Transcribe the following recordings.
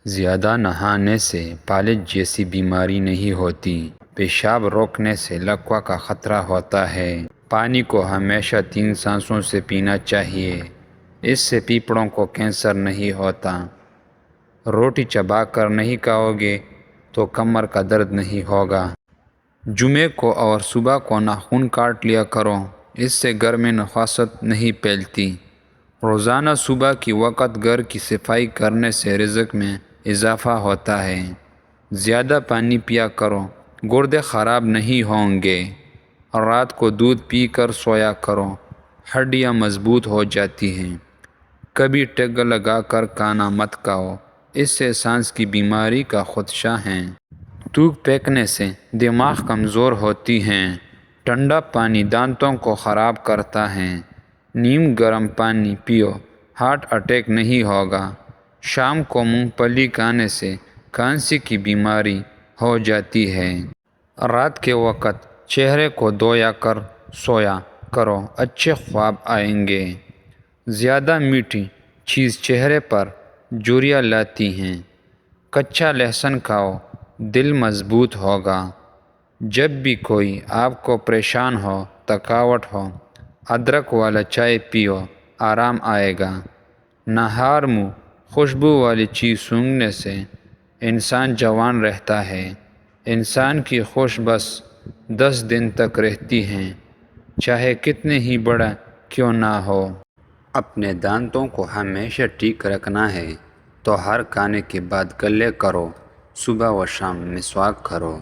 زیادہ نہانے سے فالج جیسی بیماری نہیں ہوتی۔ پیشاب روکنے سے لکوہ کا خطرہ ہوتا ہے۔ پانی کو ہمیشہ 3 سانسوں سے پینا چاہیے، اس سے پھیپھڑوں کو کینسر نہیں ہوتا۔ روٹی چبا کر نہیں کھاؤ گے تو کمر کا درد نہیں ہوگا۔ جمعے کو اور صبح کو ناخن کاٹ لیا کرو، اس سے گھر میں نفاست نہیں پھیلتی۔ روزانہ صبح کی وقت گھر کی صفائی کرنے سے رزق میں اضافہ ہوتا ہے۔ زیادہ پانی پیا کرو، گردے خراب نہیں ہوں گے۔ رات کو دودھ پی کر سویا کرو، ہڈیاں مضبوط ہو جاتی ہیں۔ کبھی ٹگ لگا کر کھانا مت کھاؤ، اس سے سانس کی بیماری کا خدشہ ہے۔ تھوک پھینکنے سے دماغ کمزور ہوتی ہیں۔ ٹھنڈا پانی دانتوں کو خراب کرتا ہے۔ نیم گرم پانی پیو، ہارٹ اٹیک نہیں ہوگا۔ شام کو مونگ پھلی کھانے سے کھانسی کی بیماری ہو جاتی ہے۔ رات کے وقت چہرے کو دھویا کر سویا کرو، اچھے خواب آئیں گے۔ زیادہ میٹھی چیز چہرے پر جھریاں لاتی ہیں۔ کچا لہسن کھاؤ، دل مضبوط ہوگا۔ جب بھی کوئی آپ کو پریشان ہو، تھکاوٹ ہو، ادرک والا چائے پیو، آرام آئے گا۔ نہار منہ خوشبو والی چیز سونگھنے سے انسان جوان رہتا ہے۔ انسان کی خوش بس 10 دن تک رہتی ہیں، چاہے کتنے ہی بڑا کیوں نہ ہو۔ اپنے دانتوں کو ہمیشہ ٹھیک رکھنا ہے تو ہر کھانے کے بعد کلے کرو، صبح و شام مسواک کرو۔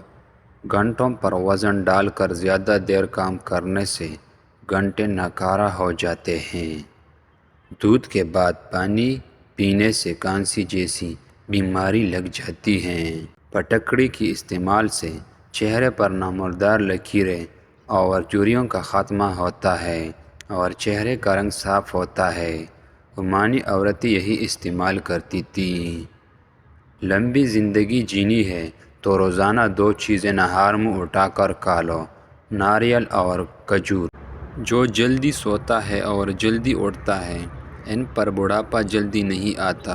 گھنٹوں پر وزن ڈال کر زیادہ دیر کام کرنے سے گھنٹے ناکارہ ہو جاتے ہیں۔ دودھ کے بعد پانی پینے سے کھانسی جیسی بیماری لگ جاتی ہے۔ پٹکڑی کی استعمال سے چہرے پر نمودار لکیریں اور جھریوں کا خاتمہ ہوتا ہے اور چہرے کا رنگ صاف ہوتا ہے۔ عمانی عورتیں یہی استعمال کرتی تھیں۔ لمبی زندگی جینی ہے تو روزانہ 2 چیزیں نہار منہ اٹھا کر کھا لو، ناریل اور کھجور۔ جو جلدی سوتا ہے اور جلدی اٹھتا ہے، ان پر بڑھاپا جلدی نہیں آتا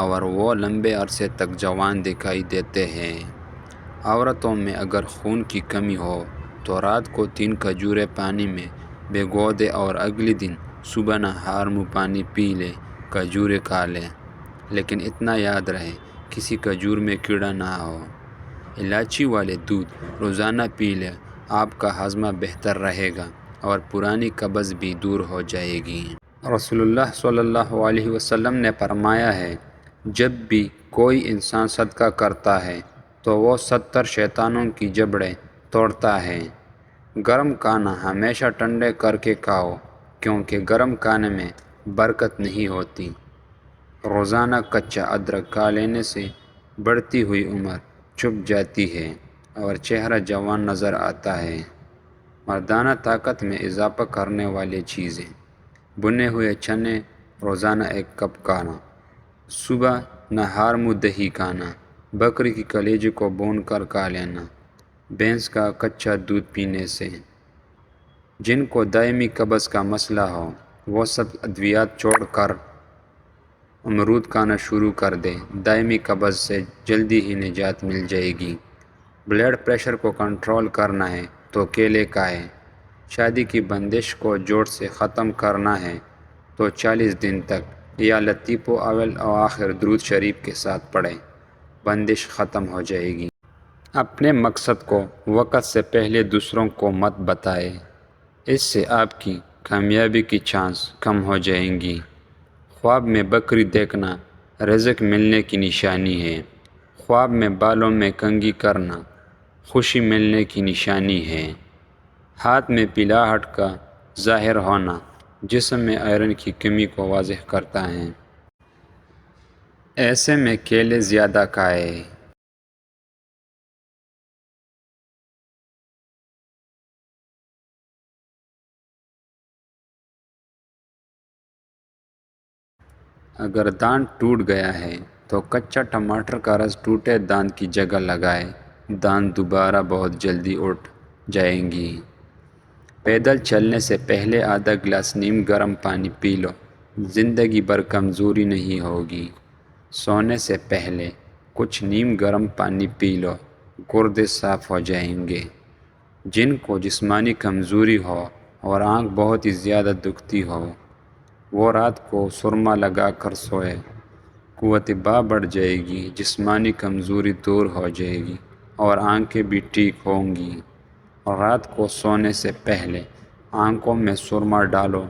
اور وہ لمبے عرصے تک جوان دکھائی دیتے ہیں۔ عورتوں میں اگر خون کی کمی ہو تو رات کو 3 کھجوریں پانی میں بھگو دے اور اگلے دن صبح نہار منہ پانی پی لے، کھجوریں کھا لیں۔ لیکن اتنا یاد رہے، کسی کھجور میں کیڑا نہ ہو۔ الائچی والے دودھ روزانہ پی لیں، آپ کا ہاضمہ بہتر رہے گا اور پرانی قبض بھی دور ہو جائے گی۔ رسول اللہ صلی اللہ علیہ وسلم نے فرمایا ہے، جب بھی کوئی انسان صدقہ کرتا ہے تو وہ 70 شیطانوں کی جبڑیں توڑتا ہے۔ گرم کھانا ہمیشہ ٹھنڈے کر کے کھاؤ، کیونکہ گرم کھانے میں برکت نہیں ہوتی۔ روزانہ کچا ادرک کھا لینے سے بڑھتی ہوئی عمر چھپ جاتی ہے اور چہرہ جوان نظر آتا ہے۔ مردانہ طاقت میں اضافہ کرنے والی چیزیں: بھنے ہوئے چنے روزانہ 1 کپ کھانا، صبح نہار منہ دہی کھانا، بکری کی کلیجے کو بھون کر کھا لینا، بھینس کا کچا دودھ پینے سے۔ جن کو دائمی قبض کا مسئلہ ہو وہ سب ادویات چھوڑ کر امرود کھانا شروع کر دیں، دائمی قبض سے جلدی ہی نجات مل جائے گی۔ بلڈ پریشر کو کنٹرول کرنا ہے تو کیلے کھائیں۔ شادی کی بندش کو جوڑ سے ختم کرنا ہے تو 40 دن تک یا لطیف و اول آخر درود شریف کے ساتھ پڑھیں، بندش ختم ہو جائے گی۔ اپنے مقصد کو وقت سے پہلے دوسروں کو مت بتائیں، اس سے آپ کی کامیابی کی چانس کم ہو جائیں گی۔ خواب میں بکری دیکھنا رزق ملنے کی نشانی ہے۔ خواب میں بالوں میں کنگھی کرنا خوشی ملنے کی نشانی ہے۔ ہاتھ میں پیلاہٹ کا ظاہر ہونا جسم میں آئرن کی کمی کو واضح کرتا ہے۔ ایسے میں کیلے زیادہ کھائیں۔ اگر دانت ٹوٹ گیا ہے تو کچا ٹماٹر کا رس ٹوٹے دانت کی جگہ لگائیں، دانت دوبارہ بہت جلدی اٹھ جائیں گی۔ پیدل چلنے سے پہلے آدھا گلاس نیم گرم پانی پی لو، زندگی بھر کمزوری نہیں ہوگی۔ سونے سے پہلے کچھ نیم گرم پانی پی لو، گردے صاف ہو جائیں گے۔ جن کو جسمانی کمزوری ہو اور آنکھ بہت ہی زیادہ دکھتی ہو، وہ رات کو سرما لگا کر سوئے، قوت باہ بڑھ جائے گی، جسمانی کمزوری دور ہو جائے گی اور آنکھیں بھی ٹھیک ہوں گی۔ رات کو سونے سے پہلے آنکھوں میں سرما ڈالو،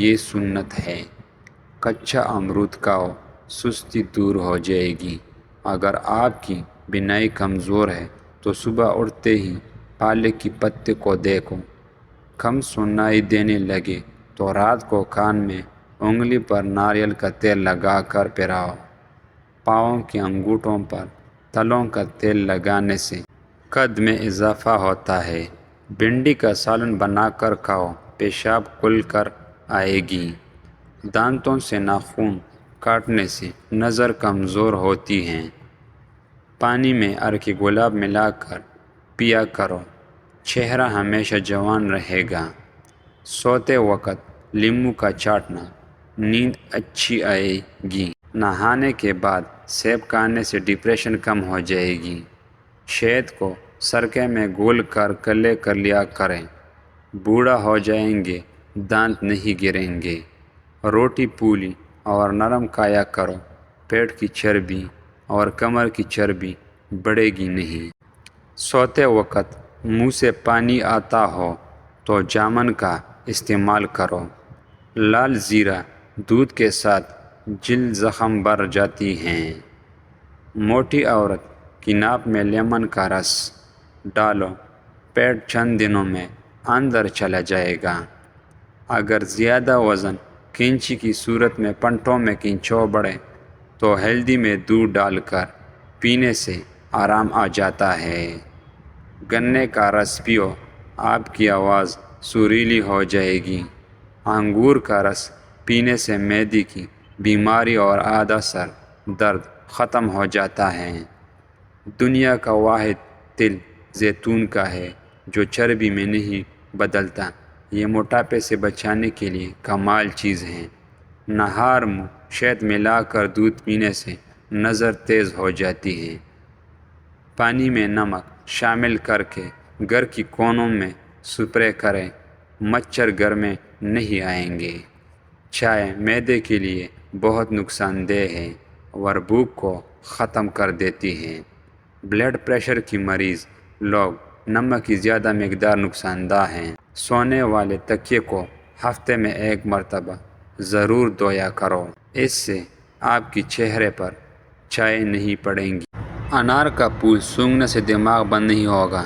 یہ سنت ہے۔ کچا امرود کھاؤ، سستی دور ہو جائے گی۔ اگر آپ کی بینائی کمزور ہے تو صبح اٹھتے ہی پالک کی پتے کو دیکھو، کم سنائی دینے لگے تو رات کو کان میں انگلی پر ناریل کا تیل لگا کر پھراؤ۔ پاؤں کے انگوٹھوں پر تلوں کا تیل لگانے سے قد میں اضافہ ہوتا ہے۔ بھنڈی کا سالن بنا کر کھاؤ، پیشاب کھل کر آئے گی۔ دانتوں سے ناخن کاٹنے سے نظر کمزور ہوتی ہے۔ پانی میں عرق گلاب ملا کر پیا کرو، چہرہ ہمیشہ جوان رہے گا۔ سوتے وقت لیموں کا چاٹنا، نیند اچھی آئے گی۔ نہانے کے بعد سیب کھانے سے ڈپریشن کم ہو جائے گی۔ شہد کو سرکے میں گھول کر گلے کر لیا کریں، بوڑھا ہو جائیں گے، دانت نہیں گریں گے۔ روٹی پولی اور نرم کھایا کرو، پیٹ کی چربی اور کمر کی چربی بڑھے گی نہیں۔ سوتے وقت منہ سے پانی آتا ہو تو جامن کا استعمال کرو۔ لال زیرہ دودھ کے ساتھ جلد زخم بھر جاتی ہیں۔ موٹی عورت کی ناک میں لیمن کا رس ڈالو، پیٹ چند دنوں میں اندر چلا جائے گا۔ اگر زیادہ وزن کینچی کی صورت میں پنٹوں میں کھنچاؤ بڑھے تو ہلدی میں دودھ ڈال کر پینے سے آرام آ جاتا ہے۔ گنے کا رس پیو، آپ کی آواز سریلی ہو جائے گی۔ انگور کا رس پینے سے معدے کی بیماری اور آدھا سر درد ختم ہو جاتا ہے۔ دنیا کا واحد تل زیتون کا ہے جو چربی میں نہیں بدلتا۔ یہ موٹاپے سے بچانے کے لیے کمال چیز ہے۔ نہار منہ شہد ملا کر دودھ پینے سے نظر تیز ہو جاتی ہے۔ پانی میں نمک شامل کر کے گھر کی کونوں میں سپرے کریں، مچھر گھر میں نہیں آئیں گے۔ چائے معدے کے لیے بہت نقصان دہ ہے اور بھوک کو ختم کر دیتی ہے۔ بلڈ پریشر کی مریض لوگ نمک کی زیادہ مقدار نقصان دہ ہے۔ سونے والے تکیے کو ہفتے میں 1 مرتبہ ضرور دھویا کرو، اس سے آپ کی چہرے پر چھائیں نہیں پڑیں گی۔ انار کا پھول سونگھنے سے دماغ بند نہیں ہوگا۔